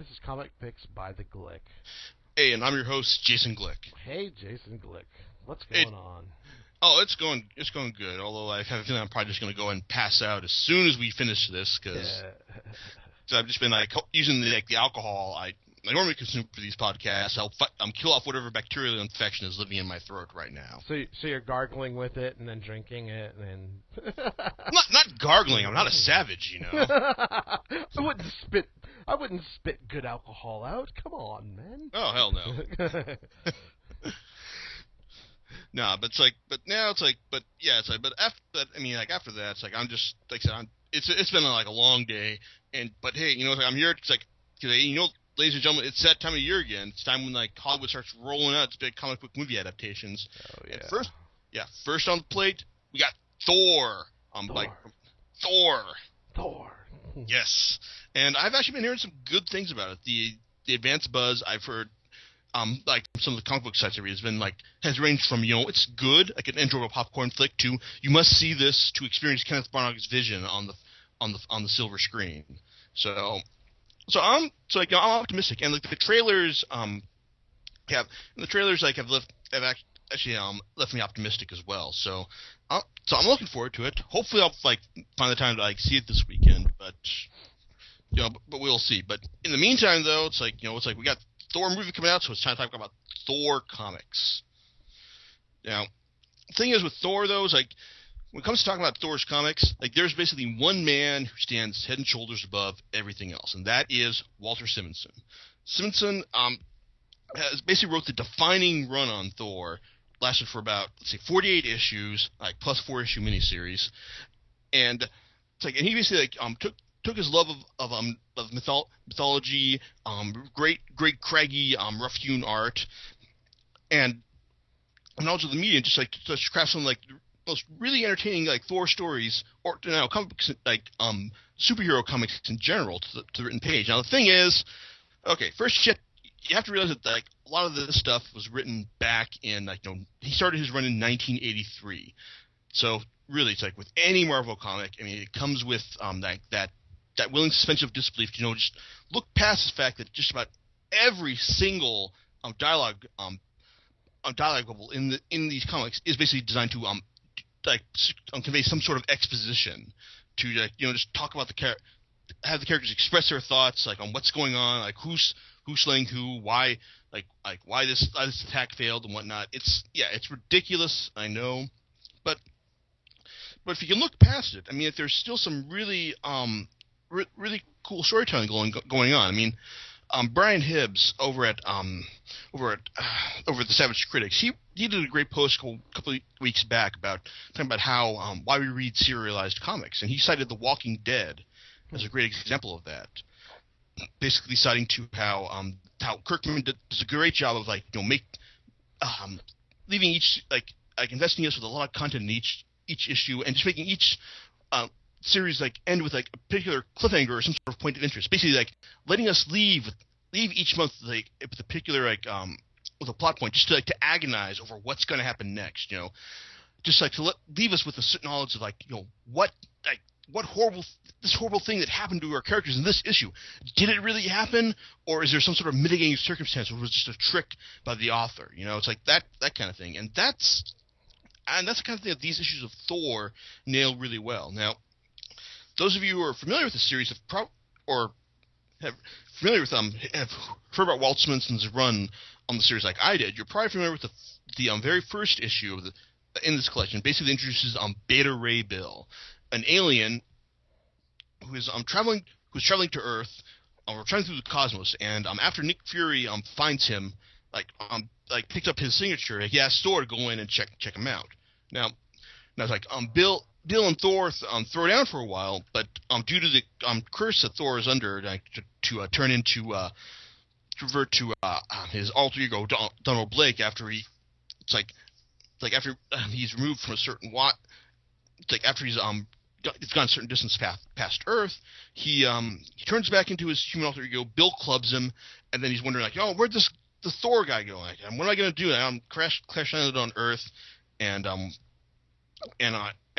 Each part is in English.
This is Comic Picks by the Glick. Hey, and I'm your host, Jason Glick. Hey, Jason Glick. What's going on? Oh, it's going good. Although I have a feeling I'm probably just going to go and pass out as soon as we finish this, because I've just been using the alcohol I normally consume for these podcasts. I'll kill off whatever bacterial infection is living in my throat right now. So you're gargling with it and then drinking it and then not gargling. I'm not a savage, you know. I wouldn't spit good alcohol out. Come on, man. Oh, hell no. No, but after that, after that, it's like I'm just like I said, it's been like a long day, but hey, you know, I'm here. It's like, you know, ladies and gentlemen, it's that time of year again. It's time when like Hollywood starts rolling out its big comic book movie adaptations. Oh yeah. And first on the plate, we got Thor. Thor. Yes, and I've actually been hearing some good things about it. The advanced buzz I've heard, like some of the comic book sites I read, has ranged from, you know, it's good, like an enjoyable popcorn flick, to you must see this to experience Kenneth Branagh's vision on the silver screen. So I'm optimistic, and like the trailers have left me optimistic as well. So I'm looking forward to it. Hopefully I'll find the time to see it this weekend, but we'll see. But in the meantime, though, it's like we got Thor movie coming out, so it's time to talk about Thor comics. Now, the thing is with Thor, though, is when it comes to talking about Thor's comics, there's basically one man who stands head and shoulders above everything else, and that is Walter Simonson. Simonson has basically wrote the defining run on Thor, lasted for about 48 issues, plus 4-issue miniseries, and and he basically took his love of mythology, great craggy rough-hewn art, and knowledge of the media, just craft some most really entertaining Thor stories, or comic books, superhero comics in general, to the written page. Now the thing is, first you have to realize that a lot of this stuff was written back in he started his run in 1983. So really, it's with any Marvel comic, it comes with that willing suspension of disbelief to just look past the fact that just about every single dialogue bubble in these comics is basically designed to convey some sort of exposition, to just talk about have the characters express their thoughts on what's going on, who's slaying who, why why this attack failed and whatnot. It's ridiculous, I know, but if you can look past it, there's still some really really cool storytelling going on. Brian Hibbs over at the Savage Critics, he did a great post a couple of weeks back talking about how why we read serialized comics, and he cited The Walking Dead as a great example of that. Basically, citing to how Kirkman does a great job of leaving each investing us with a lot of content in each issue, and just making each series end with a particular cliffhanger or some sort of point of interest. Basically, letting us leave each month with a particular with a plot point, just to agonize over what's going to happen next. Just to leave us with a certain knowledge of what horrible thing that happened to our characters in this issue. Did it really happen, or is there some sort of mitigating circumstance, or was it just a trick by the author? It's that kind of thing, and that's the kind of thing that these issues of Thor nail really well. Now, those of you who are familiar with the series have heard about Walt Simonson's run on the series like I did. You're probably familiar with the very first issue in this collection. Basically introduces Beta Ray Bill, an alien who is traveling to Earth, or traveling through the cosmos, and after Nick Fury finds him, picks up his signature, he asks Thor to go in and check him out. Now it's Bill and Thor throw down for a while, but due to the curse that Thor is under, to turn into to revert to his alter ego Donald Blake after after he's removed from a certain after he's it's gone a certain distance past Earth, he turns back into his human alter ego. Bill clubs him, and then he's wondering where'd the Thor guy go? What am I gonna do? I'm crash landed on Earth, and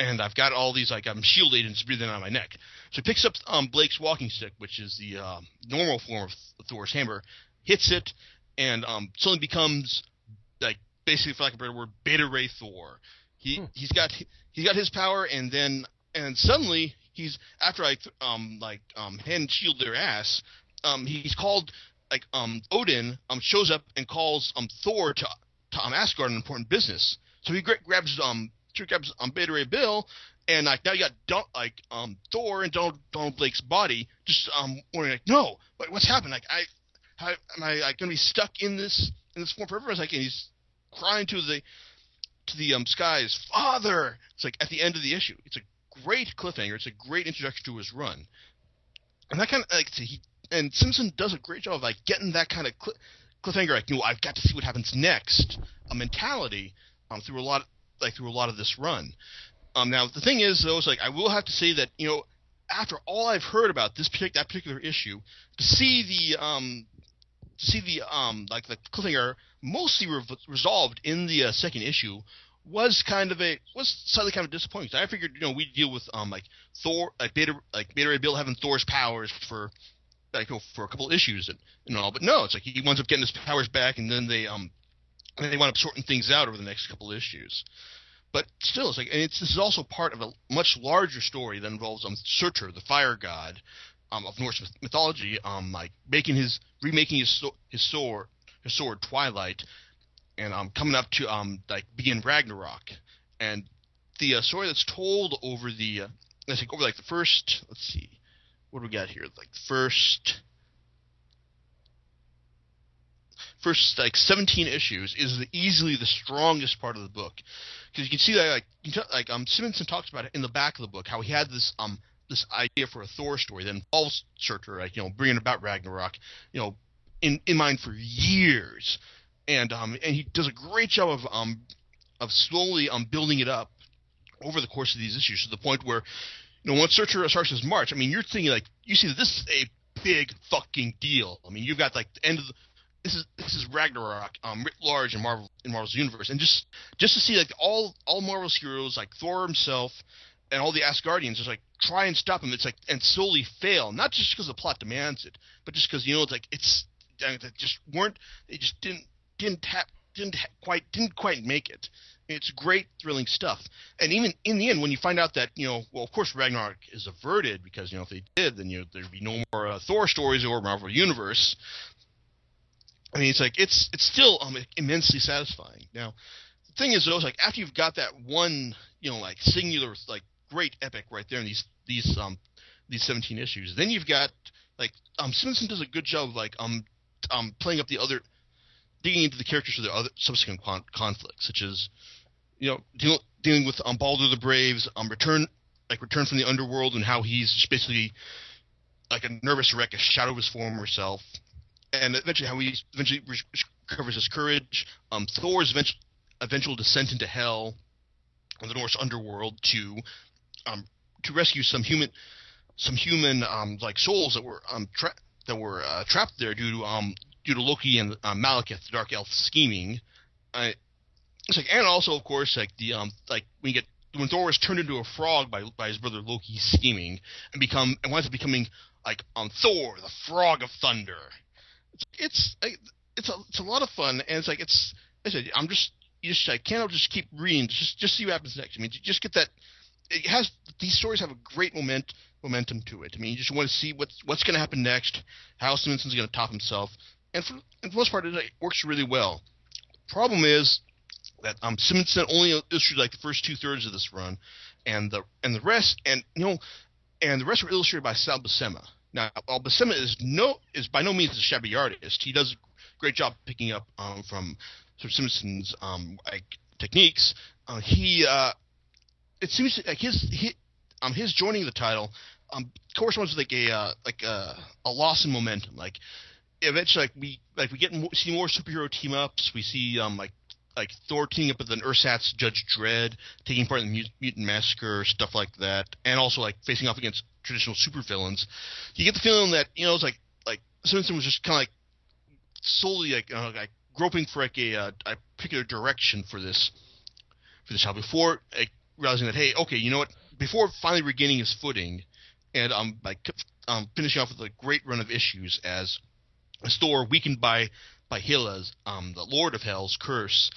and I've got all these, like, I'm shielded and it's breathing out of my neck. So he picks up Blake's walking stick, which is the normal form of Thor's hammer, hits it, and suddenly becomes, like, basically, for lack of a better word, Beta Ray Thor. He's got his power, and suddenly he's, after I hand shield their ass, he's called, like, Odin shows up and calls Thor to Asgard on important business. So he grabs Beta Ray Bill, and like now you got Thor and Donald Blake's body just wondering, like, no, what's happened? Like, how am I, like, gonna be stuck in this form forever? It's like, and he's crying to the skies, Father. It's like at the end of the issue. It's a great cliffhanger. It's a great introduction to his run, and that kind of, like, and Simonson does a great job of, like, getting that kind of cliffhanger. Like, I've got to see what happens next. A mentality through a lot of this run. Now the thing is, though, is, like, I will have to say that, after all I've heard about that particular issue, to see the the cliffhanger mostly resolved in the second issue was slightly kind of disappointing. I figured, we'd deal with Thor, Beta Ray Bill having Thor's powers for a couple issues and all, but no, it's like he winds up getting his powers back, and then they wind up sorting things out over the next couple issues. But still, it's like, and this is also part of a much larger story that involves Surtur, the fire god of Norse mythology, remaking his sword Twilight, and coming up to begin Ragnarok. And the story that's told over the first, let's see, what do we got here? Like first 17 issues is easily the strongest part of the book, because you can see that Simonson talks about it in the back of the book, how he had this idea for a Thor story that involves Surtur, bringing about Ragnarok, in mind for years, and he does a great job of slowly building it up over the course of these issues, to the point where, once Surtur starts his march, you're thinking, like, you see that this is a big fucking deal. You've got, like, the end of the, this is Ragnarok writ large in Marvel's universe, and just to see, like, all Marvel's heroes, like Thor himself and all the Asgardians, just, like, try and stop him. It's like, and slowly fail, not just because the plot demands it, but just because, it's like, they just didn't quite make it. It's great, thrilling stuff. And even in the end, when you find out that, of course Ragnarok is averted, because, if they did, then, there'd be no more Thor stories or Marvel Universe. It's like, it's still immensely satisfying. Now, the thing is, though, is, like, after you've got that one, singular, like, great epic right there in these 17 issues, then you've got, like, Simonson does a good job of, like, playing up the other, digging into the characters for the other subsequent conflicts, such as, dealing with Baldur the Brave's return from the underworld, and how he's just basically like a nervous wreck, a shadow of his former self, and eventually how he recovers his courage. Thor's eventual descent into hell, or the Norse underworld, to rescue some human like souls that were trapped there due to Loki and Malekith, the Dark Elf, scheming. It's like, and also, of course, like the when Thor was turned into a frog by his brother Loki scheming, and winds up becoming like Thor, the Frog of Thunder. It's a lot of fun, and it's like, I said, I can't just keep reading, just see what happens next. Just get that. These stories have a great momentum to it. You just want to see what's going to happen next, how Simonson's going to top himself, and for the most part, it works really well. Problem is that Simonson only illustrated like the first 2/3 of this run, and the rest were illustrated by Sal Buscema. Now, Buscema is by no means a shabby artist. He does a great job picking up from sort of Simonson's techniques. It seems like his joining the title corresponds with like a loss in momentum. Like, eventually, we see more superhero team ups. We see like Thor teaming up with an Ursat's Judge Dredd, taking part in the Mutant Massacre, stuff like that, and also like facing off against traditional supervillains. You get the feeling that it's like Simonson was just kind of like solely like groping for like a particular direction for this title before realizing that, hey, okay, you know what? Before finally regaining his footing, and finishing off with a great run of issues as Thor, weakened by Hela's, the Lord of Hell's curse,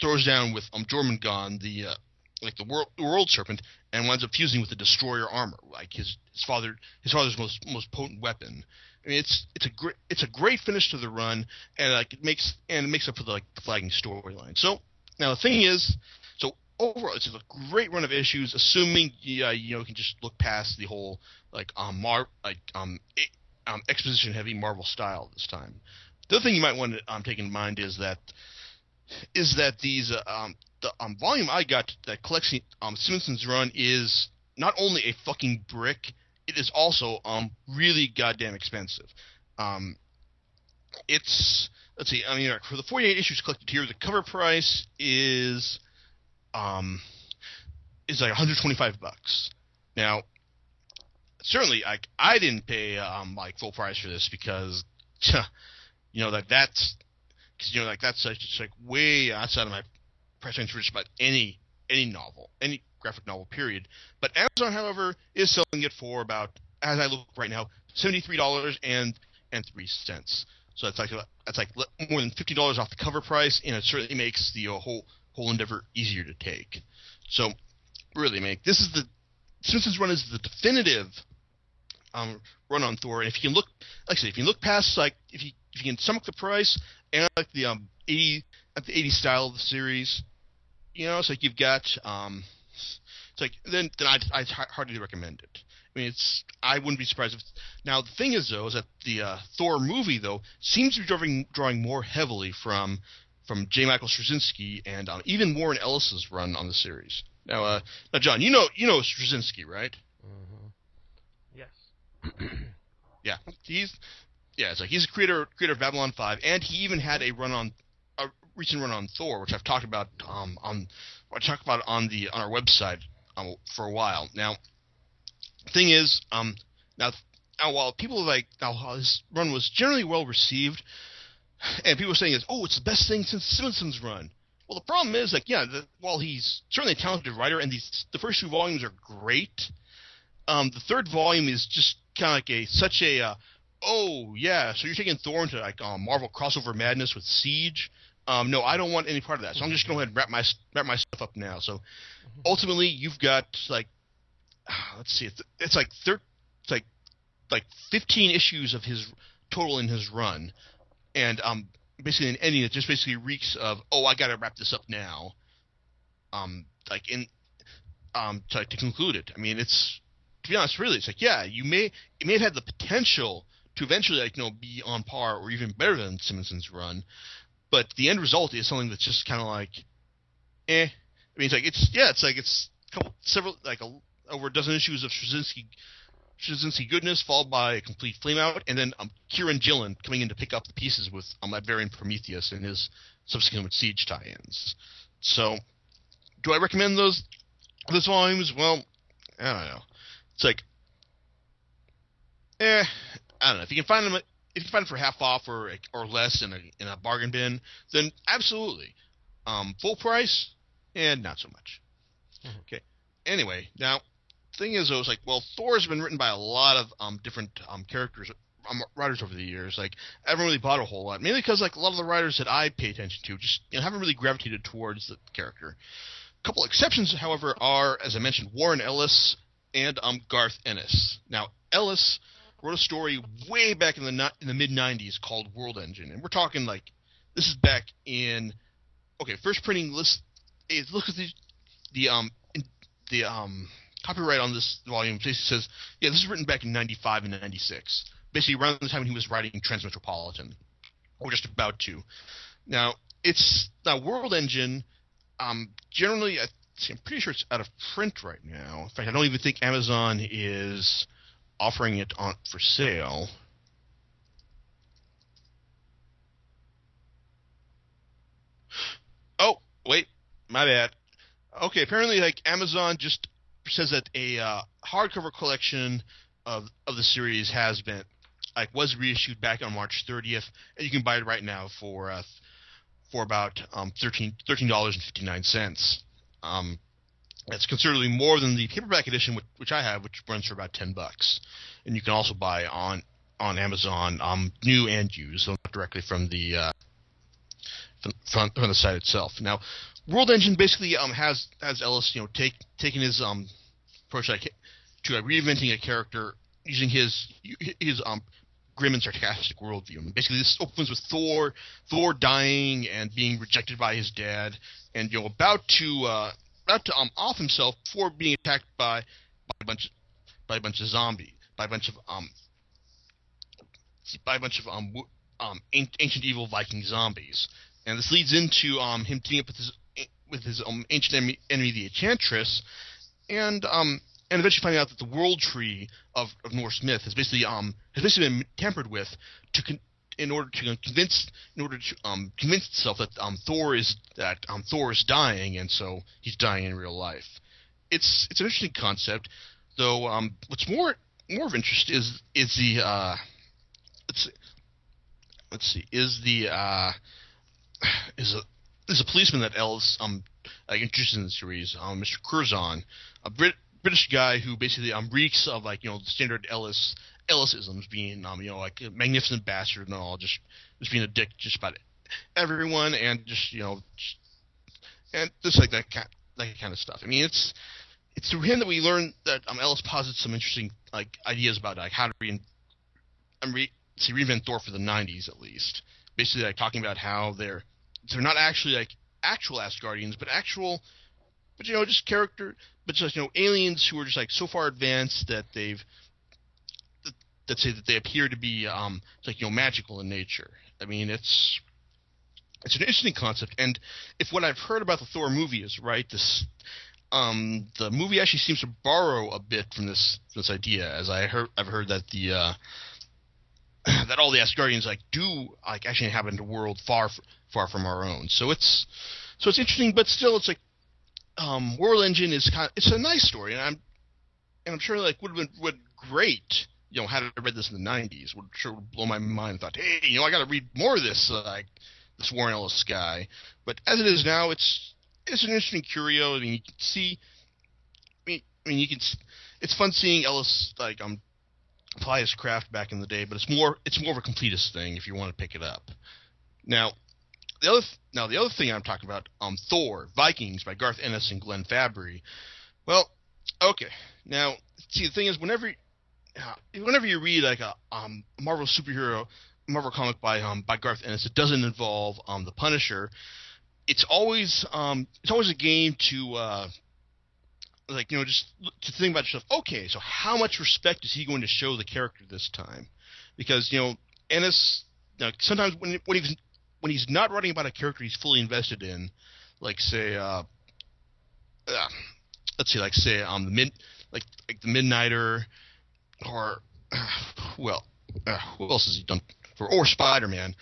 throws down with Jormungand, the world serpent, and winds up fusing with the Destroyer armor, like his father's most potent weapon. I mean, it's a great finish to the run, and it makes up for the flagging storyline. So now the thing is, so overall, it's a great run of issues, assuming you can just look past the whole exposition heavy Marvel style this time. The other thing you might want to take in mind is that these the volume I got that collects Simonson's run is not only a fucking brick, it is also really goddamn expensive. It's, let's see, I mean, for the 48 issues collected here, the cover price is like $125. Now, certainly, I didn't pay full price for this because that's just like way outside of my price range for just about any novel, any graphic novel, period. But Amazon, however, is selling it for about, as I look right now, $73.03. So that's like more than $50 off the cover price, and it certainly makes the whole endeavor easier to take. So really, Simpsons run is the definitive run on Thor, and if you can look past, like, if you can stomach the price and like the 80 style of the series, it's like you've got it's like then I'd hardly recommend it. I mean, I wouldn't be surprised if. Now the thing is though, is that the Thor movie though seems to be drawing more heavily from J. Michael Straczynski and even Warren Ellis's run on the series. Now John, you know Straczynski, right? Mm-hmm. Yes. Yeah, it's like he's a creator of Babylon 5, and he even had a recent run on Thor, which I've talked about on our website for a while. Now, the thing is, now while people while his run was generally well received, and people were saying it's the best thing since Simonson's run. Well, the problem is, while he's certainly a talented writer, and the first two volumes are great, the third volume is just kind of like so you're taking Thor into Marvel crossover madness with Siege. No, I don't want any part of that. So I'm just going to go ahead and wrap my stuff up now. So ultimately, you've got let's see, it's like 15 issues of his total in his run, and basically an ending that just basically reeks of I got to wrap this up now. To conclude it. I mean, it's, to be honest, really, it's like, it may have had the potential to eventually be on par or even better than Simonson's run, but the end result is something that's just kind of like, eh. I mean, it's over a dozen issues of Straczynski goodness, followed by a complete flame out, and then Kieran Gillen coming in to pick up the pieces with Iberian Prometheus and his subsequent Siege tie-ins. So, do I recommend those volumes? Well, I don't know. It's like, I don't know. If you can find them for half off or less in a bargain bin, then absolutely. Full price, and not so much. Mm-hmm. Okay. Anyway, now the thing is, though, Thor's been written by a lot of different writers over the years. Like, I haven't really bought a whole lot, mainly because a lot of the writers that I pay attention to just haven't really gravitated towards the character. A couple exceptions, however, are, as I mentioned, Warren Ellis and Garth Ennis. Now, Ellis wrote a story way back in the mid-90s called World Engine, and we're talking this is back in first printing list. Look at the copyright on this volume. Basically says, this is written back in 95 and 96, basically around the time when he was writing Transmetropolitan, or just about to. Now, World Engine. Generally, I'm pretty sure it's out of print right now. In fact, I don't even think Amazon is offering it for sale. Oh, wait, my bad. Okay, apparently, Amazon just says that a hardcover collection of the series was reissued back on March 30th, and you can buy it right now for about $13.59. It's considerably more than the paperback edition, which I have, which runs for about $10, and you can also buy on Amazon, new and used, so not directly from the from the site itself. Now, World Engine basically has Ellis taking his approach to reinventing a character using his grim and sarcastic worldview. And basically, this opens with Thor dying and being rejected by his dad, and about to off himself before being attacked by a bunch of zombies, by a bunch of ancient evil Viking zombies. And this leads into him teaming up with his ancient enemy, the Enchantress, and eventually finding out that the World Tree of Norse myth has basically been tampered with in order to convince itself that Thor is dying, and so he's dying in real life. It's an interesting concept, though. What's more of interest is the is a policeman that Ellis introduced in the series, Mr. Curzon, a British guy who basically reeks of the standard Ellisisms, being a magnificent bastard and all, just being a dick just about everyone, and and just like that kind of stuff. I mean, it's through him that we learn that Ellis posits some interesting ideas about how to reinvent Thor for the 90s, at least. Basically, talking about how they're not actually actual Asgardians, but just character, but just aliens who are just so far advanced that they appear to be magical in nature. I mean, it's an interesting concept, and if what I've heard about the Thor movie is right, the movie actually seems to borrow a bit from this idea, as I've heard that that all the Asgardians do actually inhabit a world far from our own. So it's interesting, but still it's World Engine it's a nice story, and I'm sure would have been great. Had I read this in the 90s, would blow my mind. And thought, hey, I got to read more of this this Warren Ellis guy. But as it is now, it's an interesting curio. I mean, you can see. It's fun seeing Ellis apply his craft back in the day, but it's more of a completist thing if you want to pick it up. Now, the other thing I'm talking about, Thor, Vikings by Garth Ennis and Glenn Fabry. Well, okay. Now, see, the thing is, whenever you read a Marvel comic by Garth Ennis, it doesn't involve the Punisher. It's always a game to just to think about yourself. Okay, so how much respect is he going to show the character this time? Because Ennis, sometimes when he's not writing about a character he's fully invested in, the Midnighter, or who else has he done for? Or Spider-Man.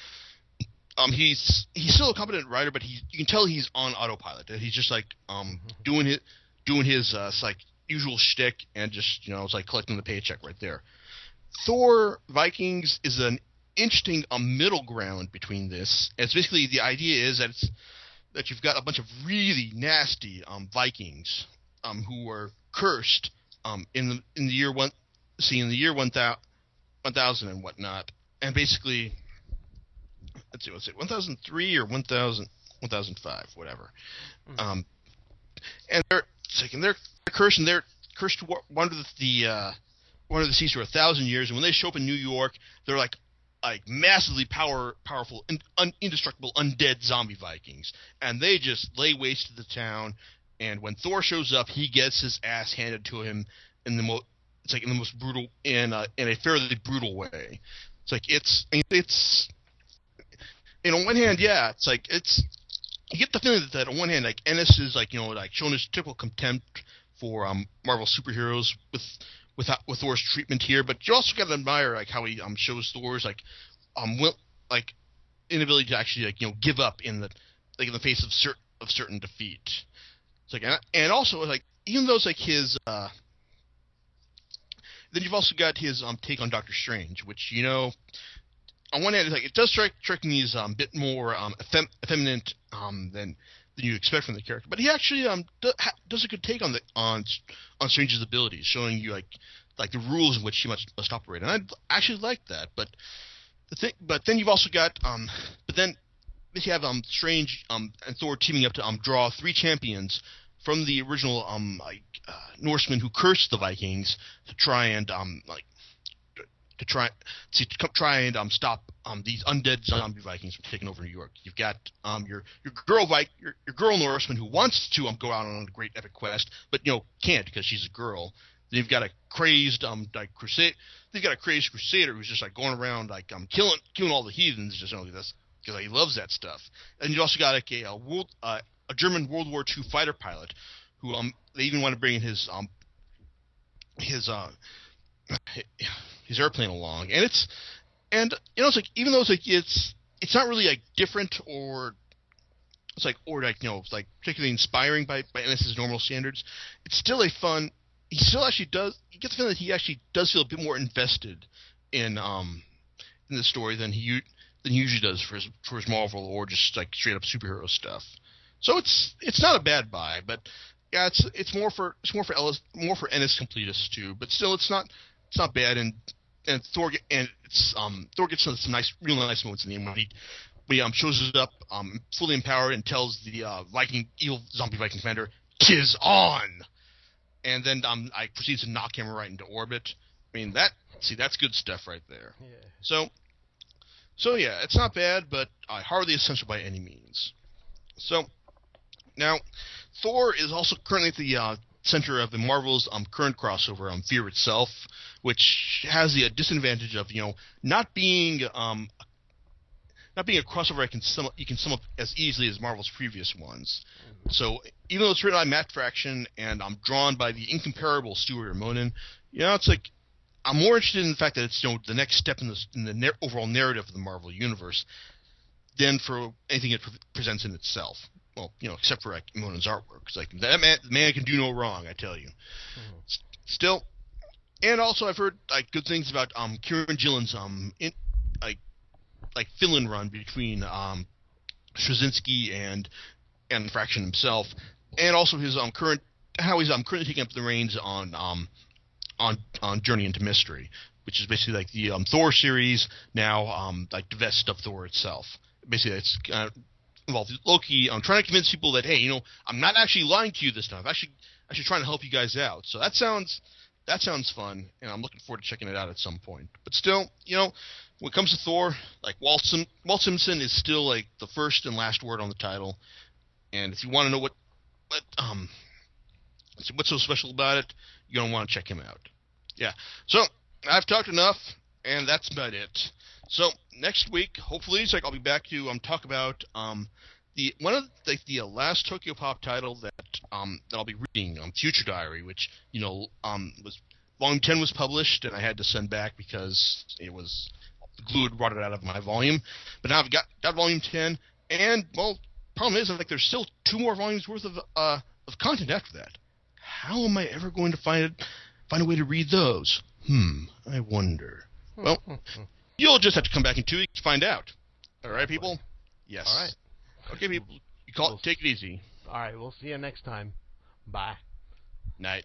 He's still a competent writer, but you can tell he's on autopilot. He's just doing his usual shtick, and just it's collecting the paycheck right there. Thor Vikings is an interesting middle ground between this. It's basically, the idea is that you've got a bunch of really nasty Vikings who were cursed in the year 1000 and whatnot, and basically, let's see, what's it, 1003 or 1005, whatever. Mm-hmm. And they're cursed, and they're cursed to wander the seas for 1,000 years. And when they show up in New York, they're like massively powerful, indestructible, undead zombie Vikings, and they just lay waste to the town. And when Thor shows up, he gets his ass handed to him in the most brutal, in a fairly brutal way. It's on one hand, yeah, you get the feeling that on one hand, Ennis is showing his typical contempt for Marvel superheroes with Thor's treatment here, but you also got to admire how he shows Thor's inability to actually give up in the face of certain defeat. And also even though his then you've also got his take on Doctor Strange, which on one hand it does strike me as a bit more effeminate than than you expect from the character. But he actually does a good take on Strange's abilities, showing you like the rules in which he must operate, and I actually like that. But then you've also got but then you have Strange and Thor teaming up to draw 3 champions from the original Norsemen who cursed the Vikings to try and stop these undead zombie Vikings from taking over New York. You've got your girl Norseman who wants to go out on a great epic quest, but can't because she's a girl. Then you've got a crazed crusade. They've got a crazed crusader who's just going around killing all the heathens just because he loves that stuff. And you also got a German World War II fighter pilot who they even want to bring in his airplane along, and it's even though it's not really different or particularly inspiring by Ennis's normal standards, it's still a fun. He still actually does. You get the feeling that he actually does feel a bit more invested in the story than he usually does for his Marvel or just straight up superhero stuff. So it's not a bad buy, but yeah, it's more for Ennis completists too. But still, it's not bad. And Thor gets some real nice moments in the end when he shows up fully empowered and tells the evil zombie Viking commander, "'Tis on!" And then I proceeds to knock him right into orbit. I mean that's good stuff right there. Yeah. So yeah, it's not bad, but hardly essential by any means. So now, Thor is also currently at the center of the Marvel's current crossover, Fear Itself, which has the disadvantage of not being a crossover you can sum up as easily as Marvel's previous ones. So even though it's written by Matt Fraction and I'm drawn by the incomparable Stuart Immonen, it's I'm more interested in the fact that it's the next step in the overall narrative of the Marvel universe than for anything it presents in itself. Well, except for Immonen's artwork. It's that man can do no wrong, I tell you. Mm-hmm. Still, and also I've heard good things about Kieran Gillen's fill-in run between Straczynski and Fraction himself, and also his how he's currently taking up the reins on Journey into Mystery, which is basically the Thor series now divested of Thor itself. Basically, it's involved Loki trying to convince people that, hey, I'm not actually lying to you this time. I'm actually trying to help you guys out. So that sounds fun, and I'm looking forward to checking it out at some point. But still, when it comes to Thor, Walt Simonson is still the first and last word on the title. And if you want to know what's so special about it, you're gonna want to check him out. Yeah. So I've talked enough, and that's about it. So next week, hopefully, I'll be back to talk about the last Tokyo Pop title that I'll be reading, Future Diary, which was volume 10 was published, and I had to send back because it was the glue had rotted out of my volume. But now I've got volume 10, and problem is there's still 2 more volumes worth of content after that. How am I ever going to find a way to read those? I wonder. Well. You'll just have to come back in 2 weeks to find out. All right, people? Yes. All right. Okay, people. Take it easy. All right, we'll see you next time. Bye. Night.